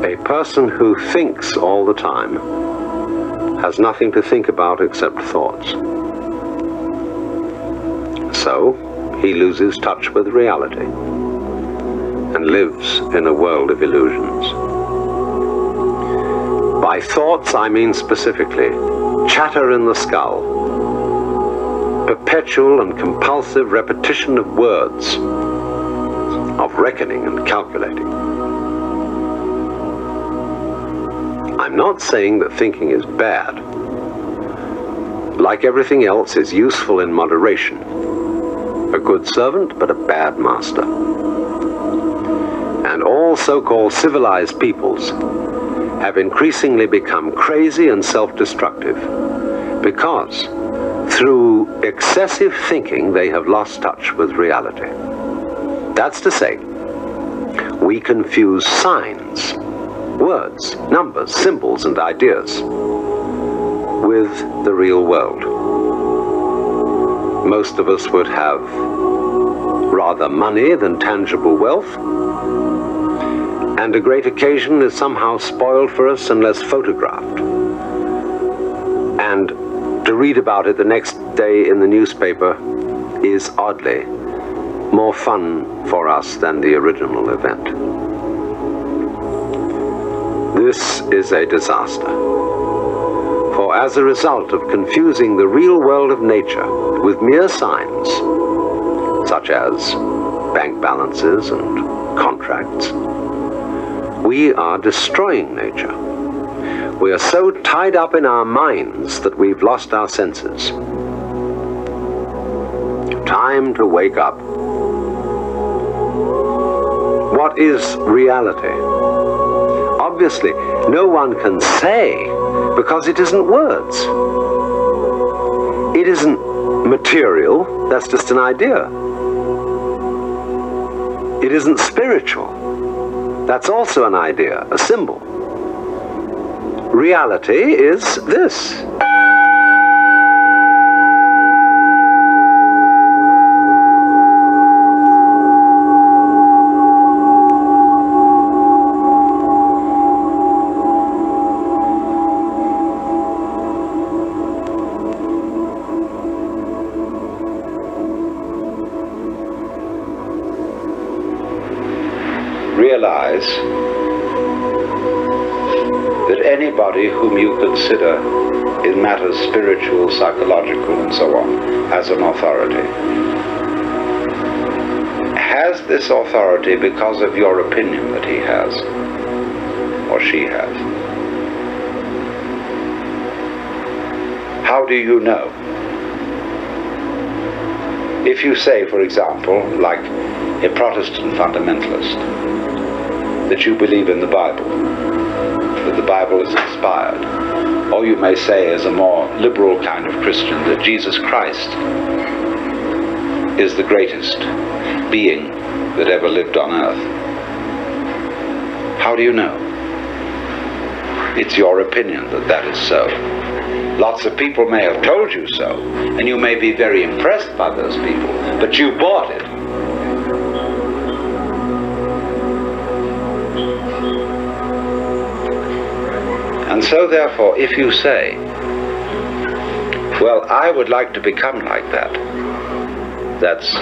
A person who thinks all the time has nothing to think about except thoughts. So he loses touch with reality and lives in a world of illusions. By thoughts, I mean specifically chatter in the skull, perpetual and compulsive repetition of words, of reckoning and calculating. I'm not saying that thinking is bad. Like everything else, it's useful in moderation. A good servant, but a bad master. And all so-called civilized peoples have increasingly become crazy and self-destructive because through excessive thinking they have lost touch with reality. That's to say, we confuse signs, words, numbers, symbols, and ideas with the real world. Most of us would have rather money than tangible wealth, and a great occasion is somehow spoiled for us unless photographed. And to read about it the next day in the newspaper is oddly more fun for us than the original event. This is a disaster. For as a result of confusing the real world of nature with mere signs, such as bank balances and contracts, we are destroying nature. We are so tied up in our minds that we've lost our senses. Time to wake up. What is reality? Obviously, no one can say, because it isn't words. It isn't material, that's just an idea. It isn't spiritual, that's also an idea, a symbol. Reality is this. Realize that anybody whom you consider in matters spiritual, psychological, and so on, as an authority, has this authority because of your opinion that he has, or she has. How do you know? If you say, for example, like a Protestant fundamentalist, that you believe in the Bible, that the Bible is inspired, or you may say as a more liberal kind of Christian that Jesus Christ is the greatest being that ever lived on earth. How do you know? It's your opinion that that is so. Lots of people may have told you so, and you may be very impressed by those people, but you bought it. And so therefore, if you say, well, I would like to become like that, that's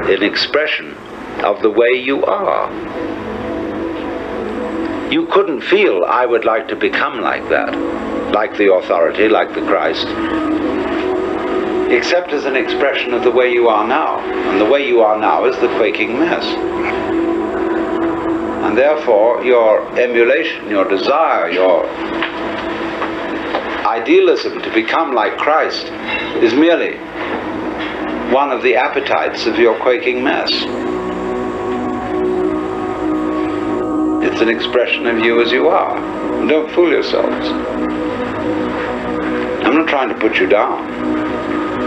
an expression of the way you are. You couldn't feel, I would like to become like that, like the authority, like the Christ, except as an expression of the way you are now. And the way you are now is the quaking mess. And therefore, your emulation, your desire, your idealism to become like Christ is merely one of the appetites of your quaking mess. It's an expression of you as you are. And don't fool yourselves. I'm not trying to put you down,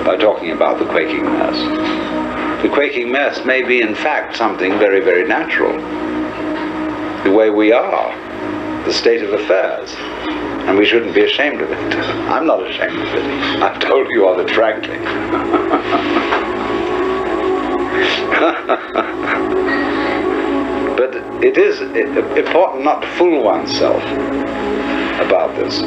by talking about the quaking mess. The quaking mess may be in fact something very, very natural. The way we are, the state of affairs. And we shouldn't be ashamed of it. I'm not ashamed of it. I've told you of it frankly. But it is important not to fool oneself about this.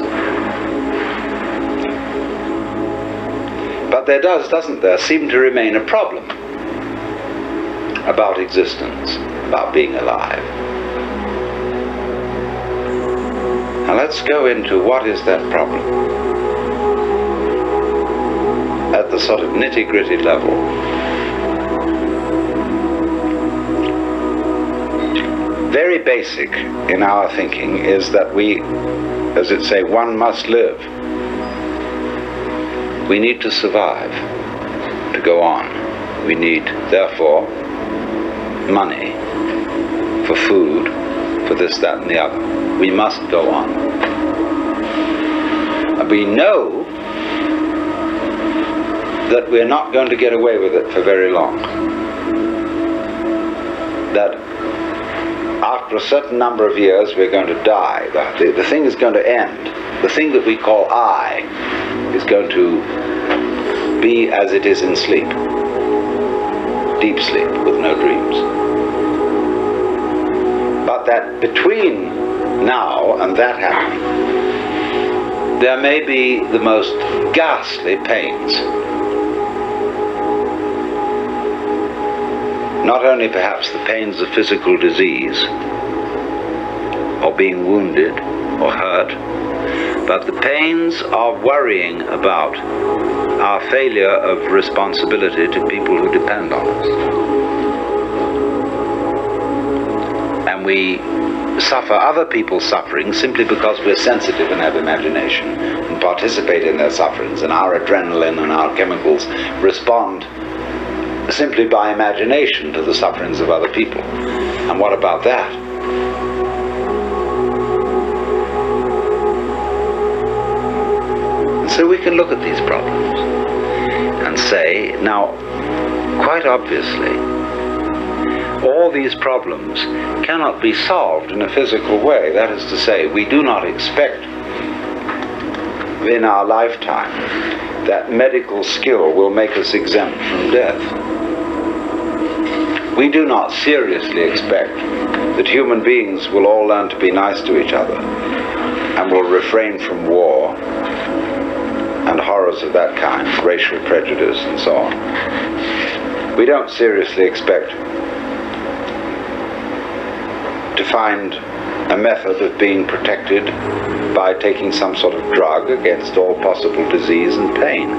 But there doesn't there, seem to remain a problem about existence, about being alive. Now let's go into what is that problem at the sort of nitty-gritty level. Very basic in our thinking is that we, as it say, one must live. We need to survive, to go on. We need, therefore, money for food, for this, that, and the other. We must go on. And we know that we're not going to get away with it for very long. That after a certain number of years we're going to die. The thing is going to end. The thing that we call I is going to be as it is in sleep. Deep sleep with no dreams. But that between now and that happening, there may be the most ghastly pains. Not only perhaps the pains of physical disease, or being wounded or hurt, but the pains of worrying about our failure of responsibility to people who depend on us. And we suffer other people's suffering simply because we're sensitive and have imagination and participate in their sufferings, and our adrenaline and our chemicals respond simply by imagination to the sufferings of other people. And what about that? And so we can look at these problems and say, now, quite obviously, all these problems cannot be solved in a physical way. That is to say, we do not expect in our lifetime that medical skill will make us exempt from death. We do not seriously expect that human beings will all learn to be nice to each other and will refrain from war and horrors of that kind, racial prejudice and so on. We don't seriously expect to find a method of being protected by taking some sort of drug against all possible disease and pain.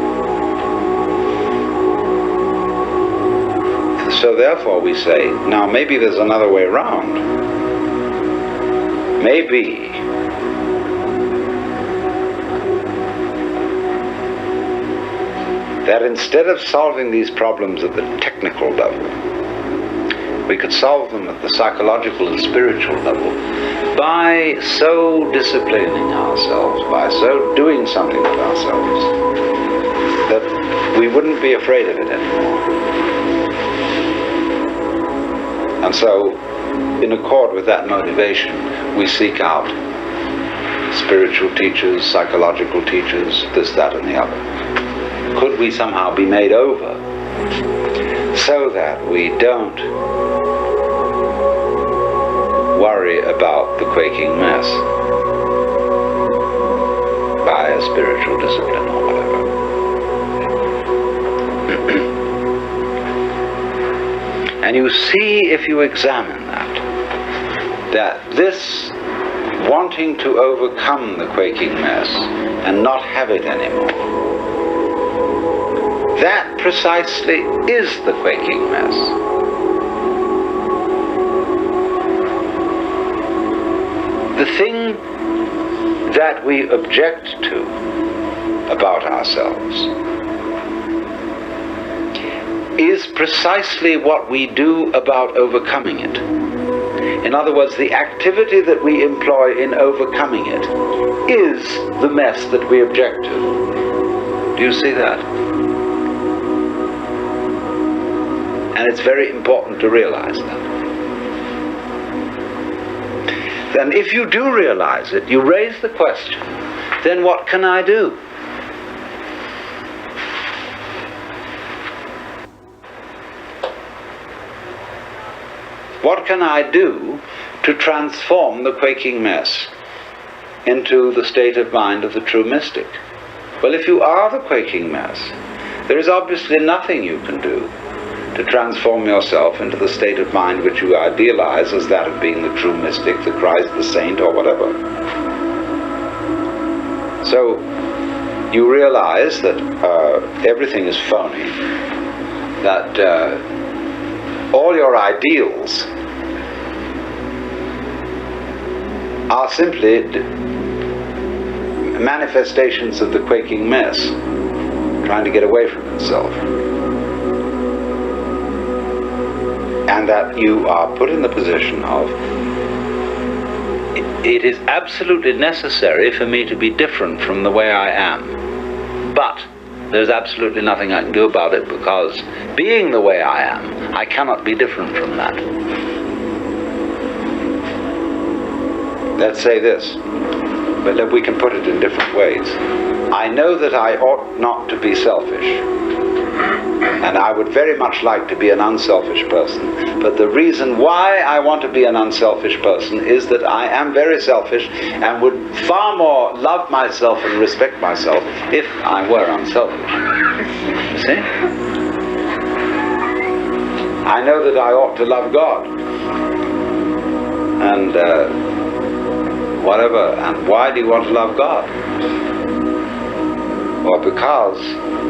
So therefore we say, now maybe there's another way around. Maybe that instead of solving these problems at the technical level, we could solve them at the psychological and spiritual level by so disciplining ourselves, by so doing something with ourselves, that we wouldn't be afraid of it anymore. And so, in accord with that motivation, we seek out spiritual teachers, psychological teachers, this, that, and the other. Could we somehow be made over so that we don't worry about the quaking mess by a spiritual discipline or whatever? And you see, if you examine that this wanting to overcome the quaking mess and not have it anymore, that precisely is the quaking mess. The thing that we object to about ourselves is precisely what we do about overcoming it. In other words, the activity that we employ in overcoming it is the mess that we object to. Do you see that? it's very important to realize that. And if you do realize it, you raise the question, then what can I do? What can I do to transform the quaking mess into the state of mind of the true mystic? Well, if you are the quaking mess, there is obviously nothing you can do to transform yourself into the state of mind which you idealize as that of being the true mystic, the Christ, the saint, or whatever. So you realize that everything is phony, that all your ideals are simply manifestations of the quaking mess trying to get away from itself. And that you are put in the position of, it is absolutely necessary for me to be different from the way I am. But there's absolutely nothing I can do about it, because being the way I am, I cannot be different from that. Let's say this, but we can put it in different ways. I know that I ought not to be selfish, and I would very much like to be an unselfish person. But the reason why I want to be an unselfish person is that I am very selfish and would far more love myself and respect myself if I were unselfish. You see? I know that I ought to love God. And whatever. And why do you want to love God? Well, because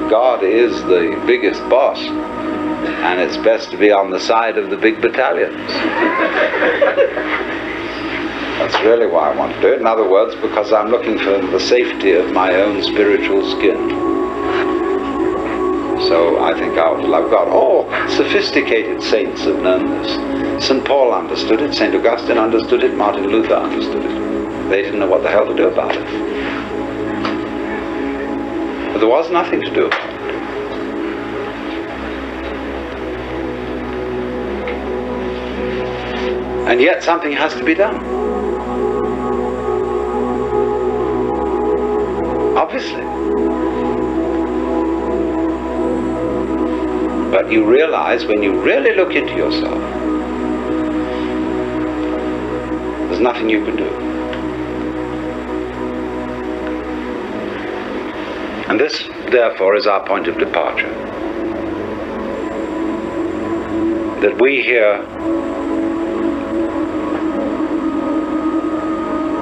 God is the biggest boss, and it's best to be on the side of the big battalions. That's really why I want to do it. In other words, because I'm looking for the safety of my own spiritual skin. So I think I ought to love God. Oh, sophisticated saints have known this. St. Paul understood it, St. Augustine understood it, Martin Luther understood it. They didn't know what the hell to do about it. But there was nothing to do about it. And yet something has to be done. Obviously. But you realize, when you really look into yourself, there's nothing you can do. And this, therefore, is our point of departure. That we here,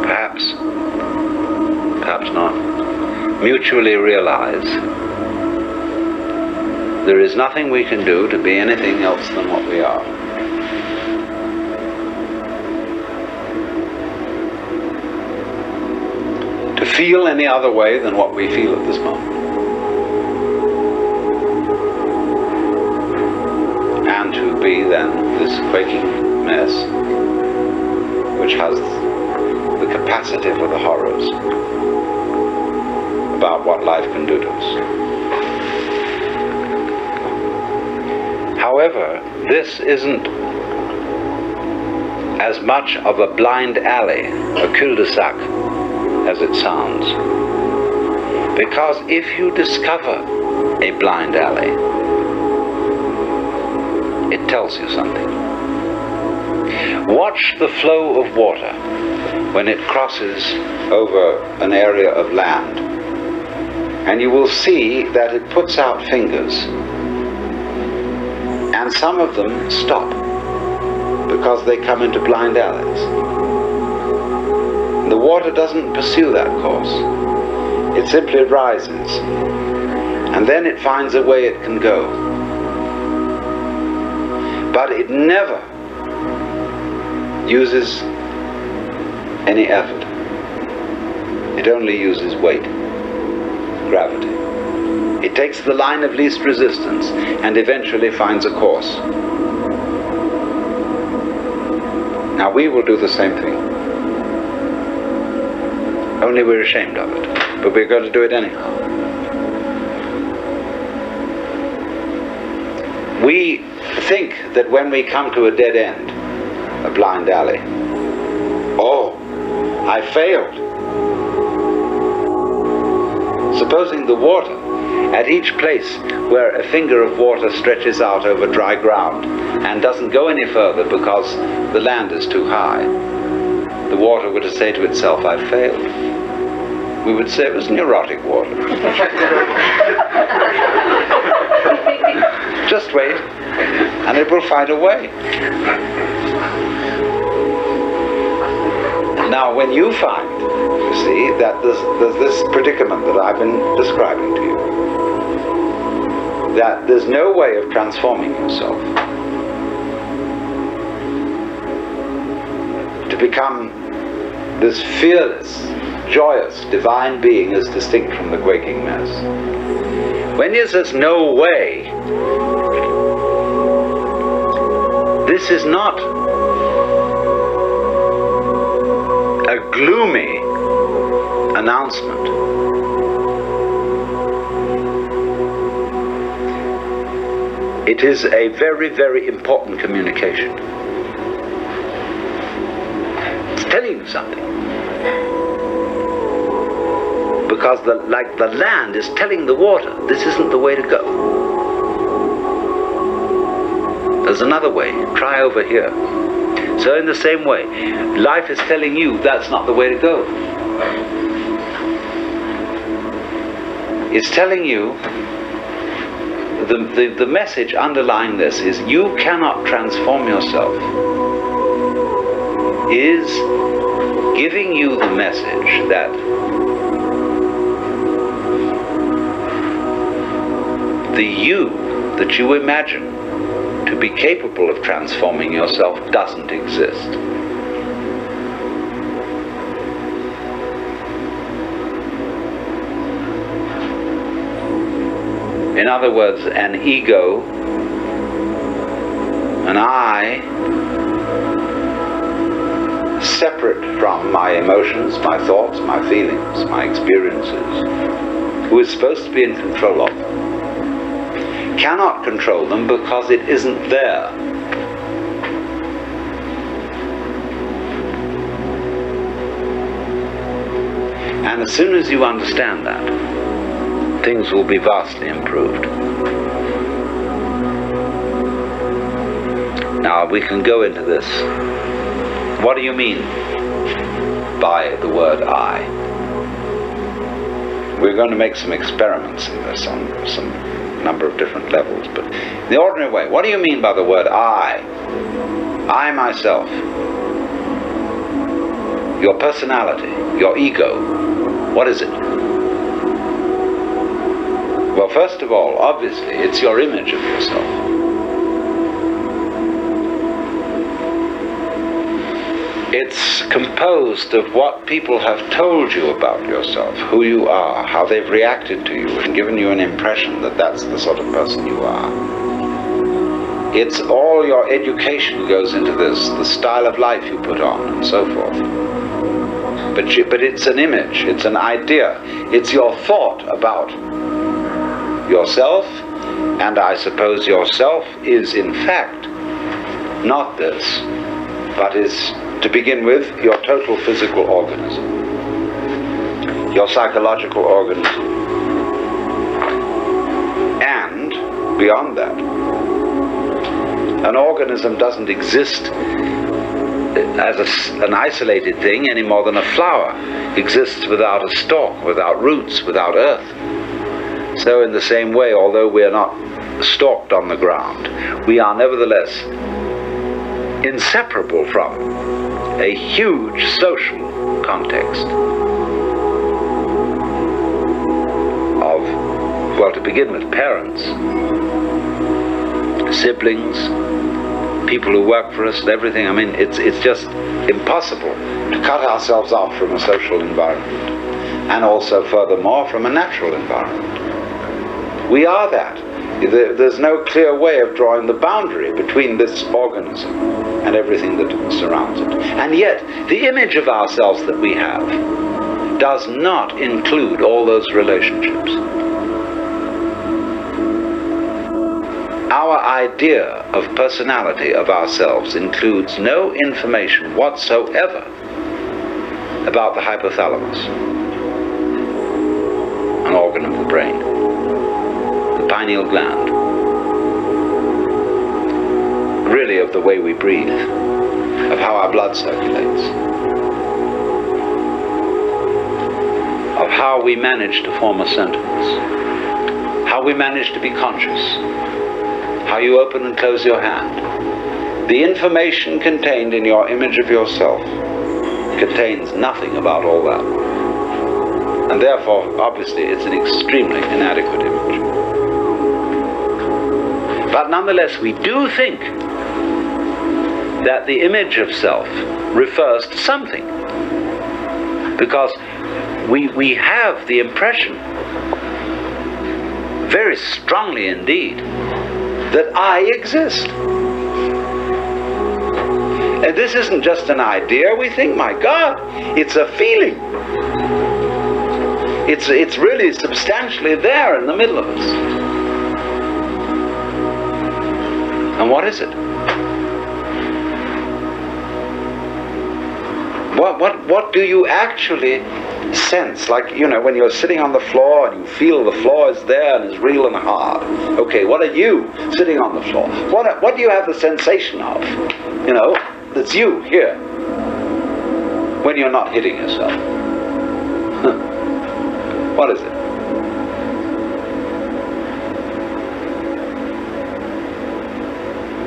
perhaps not, mutually realize there is nothing we can do to be anything else than what we are. To feel any other way than what we feel at this moment. And to be then this quaking mess which has the capacity for the horrors about what life can do to us. However, this isn't as much of a blind alley, a cul-de-sac, as it sounds. Because if you discover a blind alley, it tells you something. Watch the flow of water when it crosses over an area of land, and you will see that it puts out fingers, and some of them stop because they come into blind alleys. The water doesn't pursue that course. It simply rises, and then it finds a way it can go. But it never uses any effort. It only uses weight, gravity. It takes the line of least resistance and eventually finds a course. Now we will do the same thing. Only we're ashamed of it, but we're going to do it anyhow. We think that when we come to a dead end, a blind alley, oh, I failed. Supposing the water, at each place where a finger of water stretches out over dry ground and doesn't go any further because the land is too high, the water were to say to itself, I failed. We would say it was neurotic water. Just wait, and it will find a way. Now, when you find, you see, that there's this predicament that I've been describing to you, that there's no way of transforming yourself to become this fearless, joyous, divine being as distinct from the quaking mess. When there's no way, this is not a gloomy announcement. It is a very, very important communication. It's telling you something. Because the land is telling the water, this isn't the way to go. There's another way, try over here. So in the same way, life is telling you that's not the way to go. It's telling you, the message underlying this is you cannot transform yourself, is giving you the message that the you that you imagine to be capable of transforming yourself doesn't exist. In other words, an ego, an I, separate from my emotions, my thoughts, my feelings, my experiences, who is supposed to be in control of them, cannot control them because it isn't there. And as soon as you understand that, things will be vastly improved. Now we can go into this. What do you mean by the word I? We're going to make some experiments in this on some number of different levels, but in the ordinary way, what do you mean by the word I? I myself, your personality, your ego, what is it? Well, first of all, obviously, it's your image of yourself. It's composed of what people have told you about yourself, who you are, how they've reacted to you and given you an impression that that's the sort of person you are. It's all your education goes into this, the style of life you put on and so forth. But it's an image, it's an idea, it's your thought about yourself, and I suppose yourself is in fact not this, but is, to begin with, your total physical organism, your psychological organism, and beyond that, an organism doesn't exist as an isolated thing any more than a flower exists without a stalk, without roots, without earth. So in the same way, although we are not stalked on the ground, we are nevertheless inseparable from a huge social context of, well, to begin with, parents, siblings, people who work for us and everything. I mean, it's just impossible to cut ourselves off from a social environment, and also furthermore from a natural environment. We are that. There's no clear way of drawing the boundary between this organism and everything that surrounds it. And yet, the image of ourselves that we have does not include all those relationships. our idea of personality of ourselves includes no information whatsoever about the hypothalamus, an organ of the brain, the pineal gland, really of the way we breathe, of how our blood circulates, of how we manage to form a sentence, how we manage to be conscious, how you open and close your hand. The information contained in your image of yourself contains nothing about all that. And therefore, obviously, it's an extremely inadequate image. But nonetheless, we do think that the image of self refers to something, because we have the impression, very strongly indeed, that I exist. And this isn't just an idea. We think, my God, it's a feeling. It's really substantially there in the middle of us. And what is it? What do you actually sense? Like, you know, when you're sitting on the floor and you feel the floor is there and is real and hard. Okay, what are you sitting on the floor? What do you have the sensation of? You know, that's you here. When you're not hitting yourself. What is it?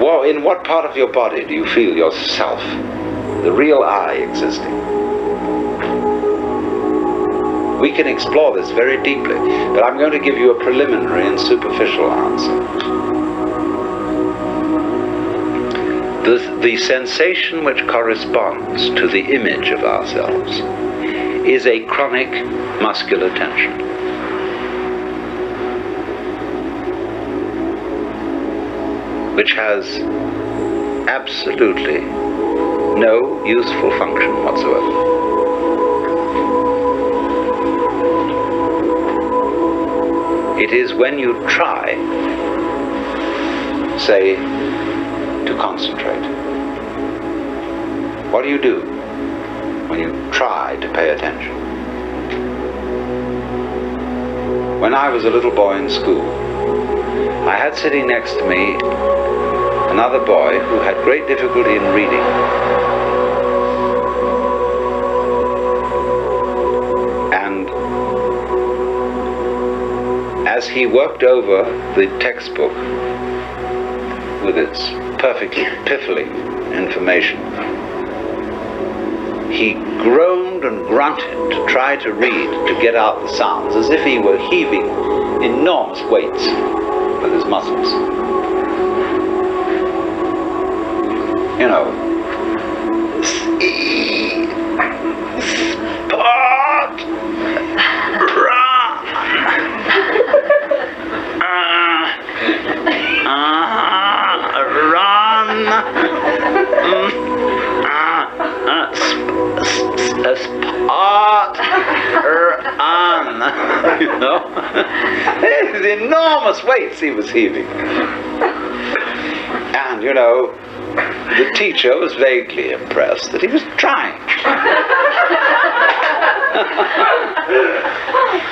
Well, in what part of your body do you feel yourself, the real I, existing? We can explore this very deeply, but I'm going to give you a preliminary and superficial answer. The sensation which corresponds to the image of ourselves is a chronic muscular tension. Which has absolutely no useful function whatsoever. It is when you try, say, to concentrate. What do you do when you try to pay attention? When I was a little boy in school, I had sitting next to me another boy who had great difficulty in reading. And as he worked over the textbook with its perfectly piffling information, he groaned and grunted to try to read, to get out the sounds, as if he were heaving enormous weights with his muscles. You know, spot, run, run, spot, run, you know, the enormous weights he was heaving. And, you know, the teacher was vaguely impressed that he was trying.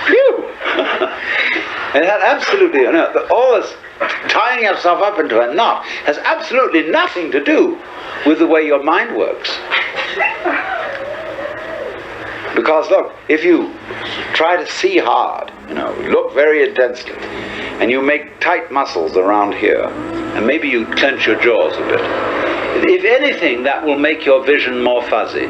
Phew! And that absolutely, you know, all this tying yourself up into a knot has absolutely nothing to do with the way your mind works. Because look, if you try to see hard, you know, look very intensely, and you make tight muscles around here, and maybe you clench your jaws a bit, if anything, that will make your vision more fuzzy.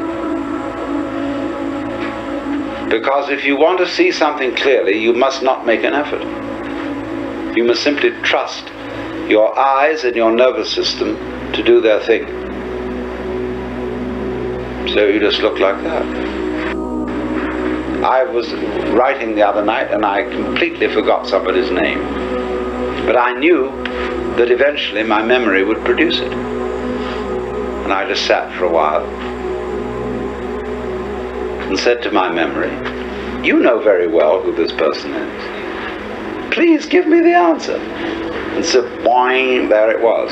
Because if you want to see something clearly, you must not make an effort. You must simply trust your eyes and your nervous system to do their thing. So you just look like that. I was writing the other night and I completely forgot somebody's name. But I knew that eventually my memory would produce it. And I just sat for a while and said to my memory, "You know very well who this person is. Please give me the answer." And so, boing, there it was.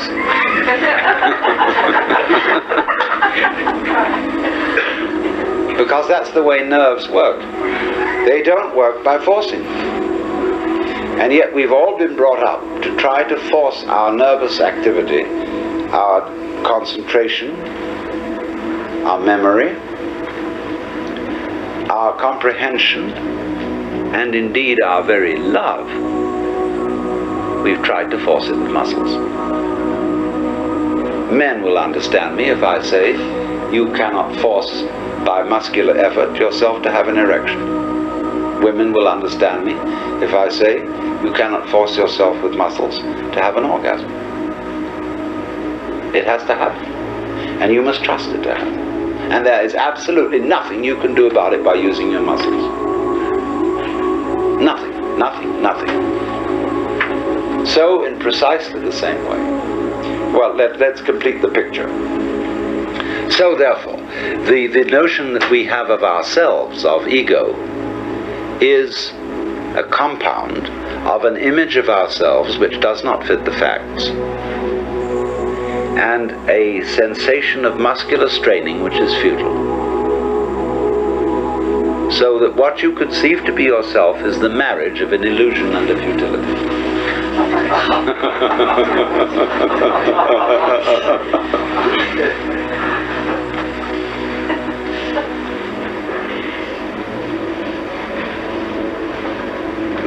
Because that's the way nerves work. They don't work by forcing. And yet we've all been brought up to try to force our nervous activity, our concentration, our memory, our comprehension, and indeed our very love. We've tried to force it with muscles. Men will understand me if I say you cannot force by muscular effort yourself to have an erection. Women will understand me if I say you cannot force yourself with muscles to have an orgasm. It has to happen, and you must trust it to happen. And there is absolutely nothing you can do about it by using your muscles. Nothing, nothing, nothing. So in precisely the same way. Well, let's complete the picture. So therefore, the notion that we have of ourselves, of ego, is a compound of an image of ourselves which does not fit the facts, and a sensation of muscular straining which is futile. So that what you conceive to be yourself is the marriage of an illusion and a futility.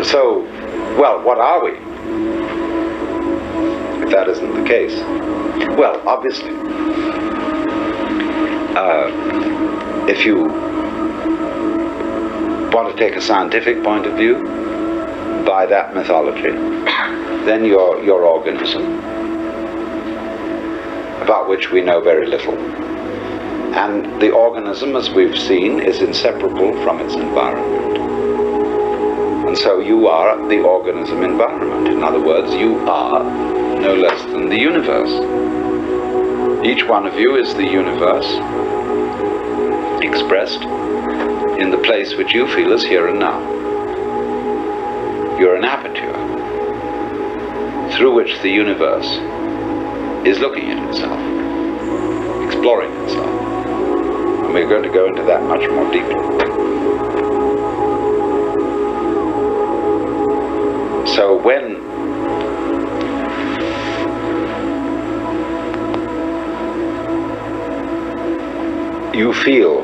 So, well, what are we, if that isn't the case? Well, obviously, if you want to take a scientific point of view, by that mythology, then your organism, about which we know very little. And the organism, as we've seen, is inseparable from its environment. And so you are the organism environment. In other words, you are no less than the universe. Each one of you is the universe expressed in the place which you feel is here and now. You're an aperture through which the universe is looking at itself, exploring itself. And we're going to go into that much more deeply. So when you feel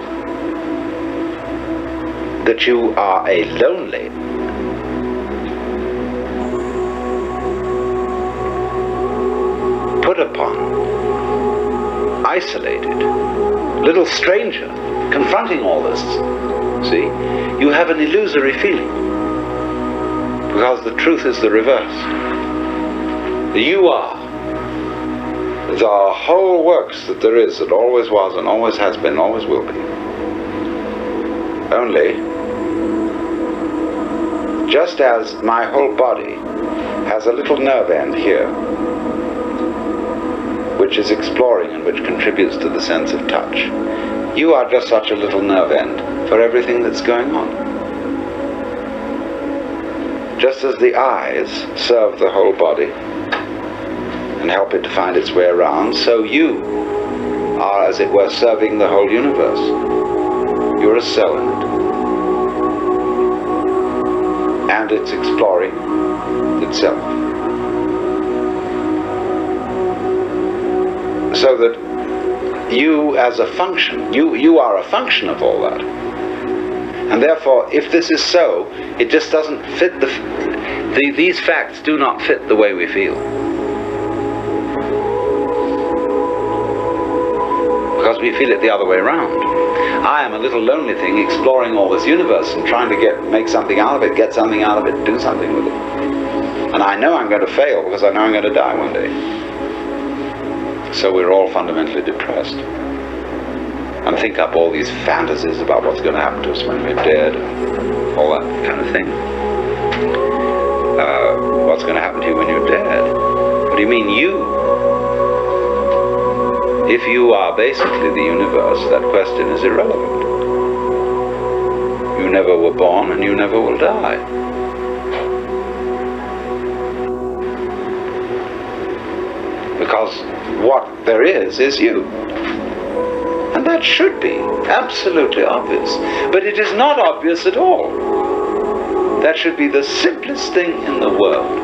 that you are a lonely, put upon, isolated, little stranger confronting all this, see, you have an illusory feeling. Because the truth is the reverse. You are the whole works that there is, that always was and always has been, always will be. Only, just as my whole body has a little nerve end here, which is exploring and which contributes to the sense of touch, you are just such a little nerve end for everything that's going on. Just as the eyes serve the whole body and help it to find its way around, so you are, as it were, serving the whole universe. You're a cell in it. And it's exploring itself. So that you as a function, you are a function of all that. And therefore, if this is so, it just doesn't fit these facts do not fit the way we feel. Because we feel it the other way around. I am a little lonely thing exploring all this universe and trying to make something out of it, get something out of it, do something with it. And I know I'm going to fail because I know I'm going to die one day. So we're all fundamentally depressed. And think up all these fantasies about what's going to happen to us when we're dead, all that kind of thing. What's going to happen to you when you're dead? What do you mean, you? If you are basically the universe, that question is irrelevant. You never were born and you never will die. because what there is you. And that should be absolutely obvious. But it is not obvious at all. That should be the simplest thing in the world.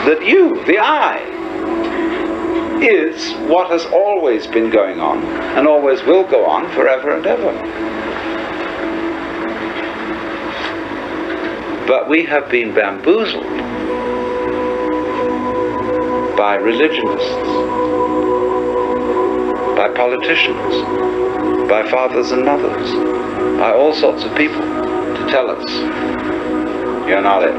That you, the I, is what has always been going on and always will go on forever and ever. But we have been bamboozled by religionists, by politicians, by fathers and mothers, by all sorts of people to tell us, you're not it.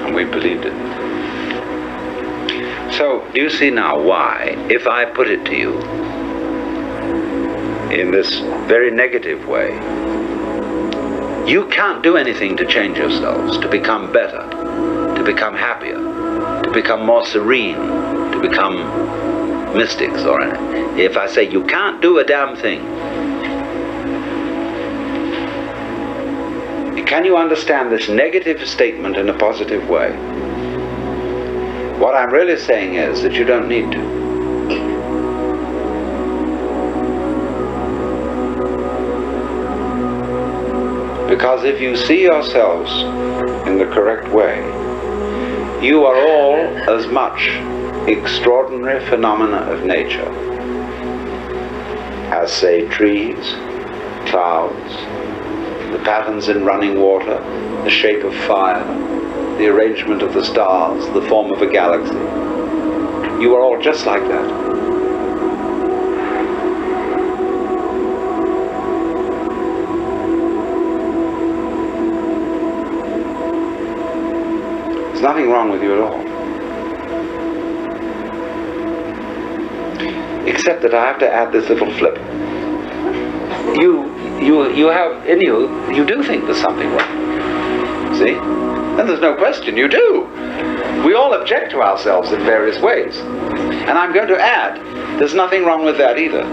And we believed it. So, do you see now why, if I put it to you in this very negative way, you can't do anything to change yourselves, to become better, to become happier, to become more serene, to become mystics or anything. If I say you can't do a damn thing, can you understand this negative statement in a positive way? What I'm really saying is that you don't need to. Because if you see yourselves in the correct way, you are all as much extraordinary phenomena of nature as, say, trees, clouds, the patterns in running water, the shape of fire, the arrangement of the stars, the form of a galaxy. You are all just like that. There's nothing wrong with you at all. Except that I have to add this little flip. You have in you, you do think there's something wrong. See? And there's no question, you do. We all object to ourselves in various ways. And I'm going to add, there's nothing wrong with that either.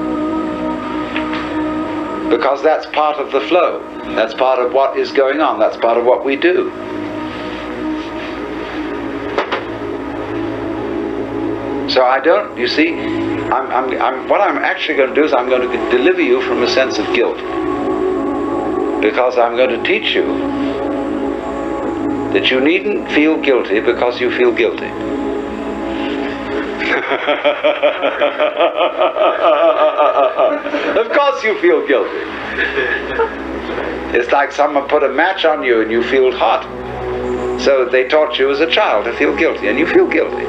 Because that's part of the flow. That's part of what is going on. That's part of what we do. So I don't, you see, what I'm actually going to do is I'm going to deliver you from a sense of guilt. Because I'm going to teach you that you needn't feel guilty because you feel guilty. Of course you feel guilty. It's like someone put a match on you and you feel hot. So they taught you as a child to feel guilty, and you feel guilty.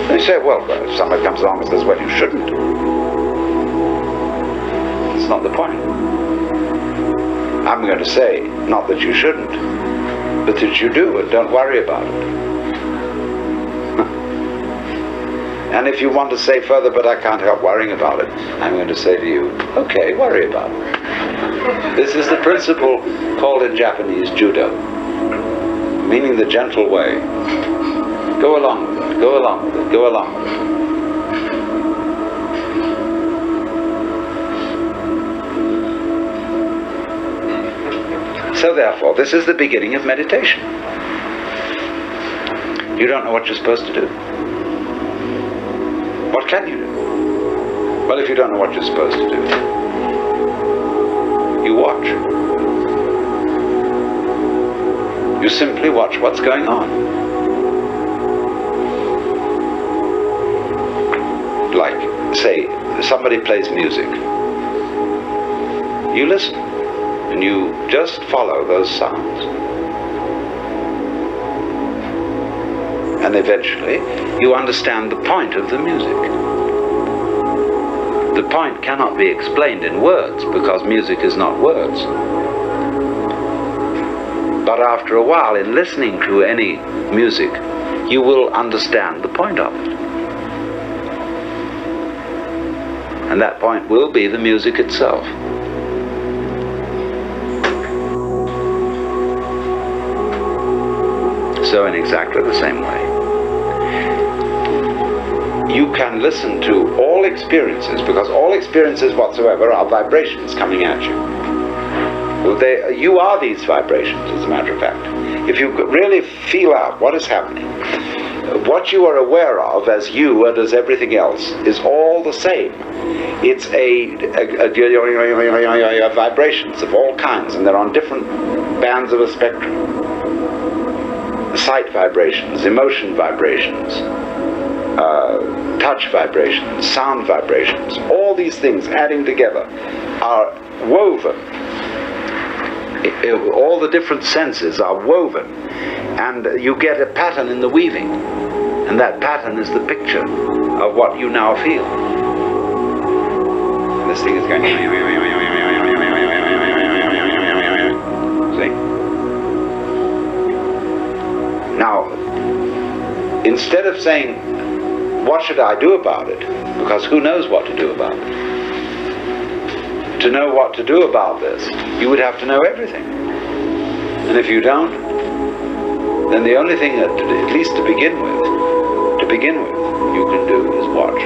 They say, well, if somebody comes along and says, well, you shouldn't. It's not the point. I'm going to say, not that you shouldn't, but that you do, and don't worry about it. And if you want to say further, but I can't help worrying about it, I'm going to say to you, okay, worry about it. This is the principle called in Japanese judo, meaning the gentle way. Go along with it, go along with it, go along with it. So therefore, this is the beginning of meditation. You don't know what you're supposed to do. What can you do? Well, if you don't know what you're supposed to do, you watch. You simply watch what's going on. Like, say, somebody plays music. You listen, and you just follow those sounds. And eventually, you understand the point of the music. The point cannot be explained in words, because music is not words. But after a while, in listening to any music, you will understand the point of it. And that point will be the music itself. So in exactly the same way, you can listen to all experiences, because all experiences whatsoever are vibrations coming at you. You are these vibrations, as a matter of fact. if you really feel out what is happening, what you are aware of as you and as everything else is all the same. It's a vibrations of all kinds, and they're on different bands of a spectrum. Sight vibrations, emotion vibrations, touch vibrations, sound vibrations, all these things adding together are woven. All the different senses are woven, and you get a pattern in the weaving, and that pattern is the picture of what you now feel. And this thing is going. See? Now, instead of saying, what should I do about it? Because who knows what to do about it? To know what to do about this, you would have to know everything. And if you don't, then the only thing that, at least to begin with, you can do is watch.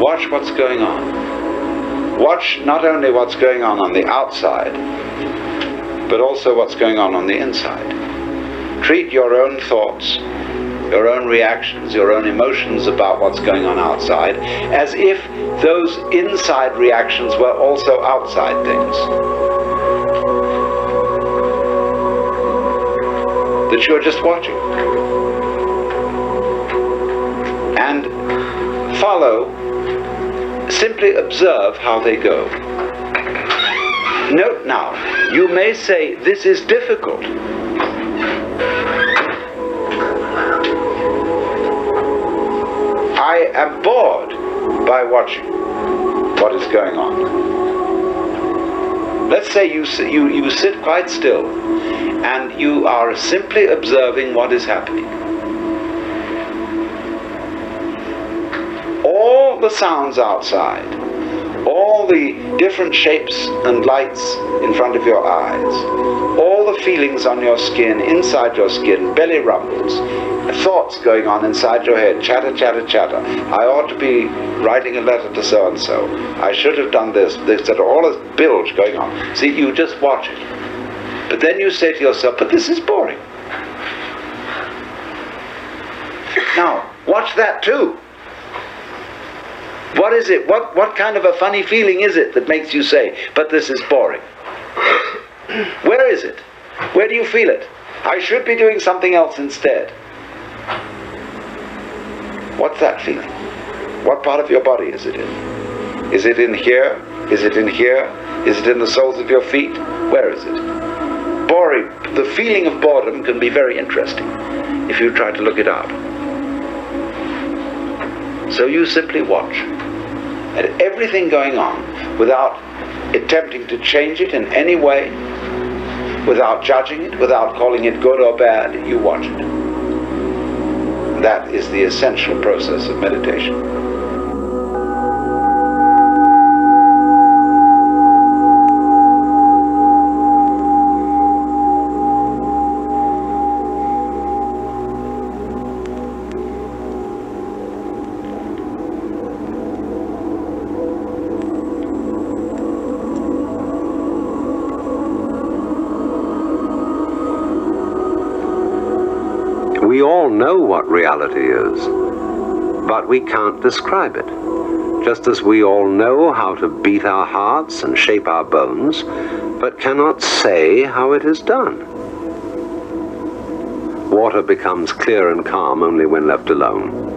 Watch what's going on. Watch not only what's going on the outside, but also what's going on the inside. Treat your own thoughts, your own reactions, your own emotions about what's going on outside, as if those inside reactions were also outside things. That you're just watching. And follow, simply observe how they go. Note now, you may say, this is difficult. I am bored by watching what is going on. Let's say you sit quite still and you are simply observing what is happening. All the sounds outside, all the different shapes and lights in front of your eyes, all the feelings on your skin, inside your skin, belly rumbles, thoughts going on inside your head, chatter, chatter, chatter. I ought to be writing a letter to so-and-so. I should have done this, all this bilge going on. See, you just watch it. But then you say to yourself, but this is boring. Now, watch that too. What is it? What kind of a funny feeling is it that makes you say, but this is boring? Where is it? Where do you feel it? I should be doing something else instead. What's that feeling? What part of your body is it in? Is it in here? Is it in here? Is it in the soles of your feet? Where is it? Boring. The feeling of boredom can be very interesting if you try to look it out. So you simply watch at everything going on without attempting to change it in any way, without judging it, without calling it good or bad. You watch it. That is the essential process of meditation. We all know what reality is, but we can't describe it, just as we all know how to beat our hearts and shape our bones, but cannot say how it is done. Water becomes clear and calm only when left alone.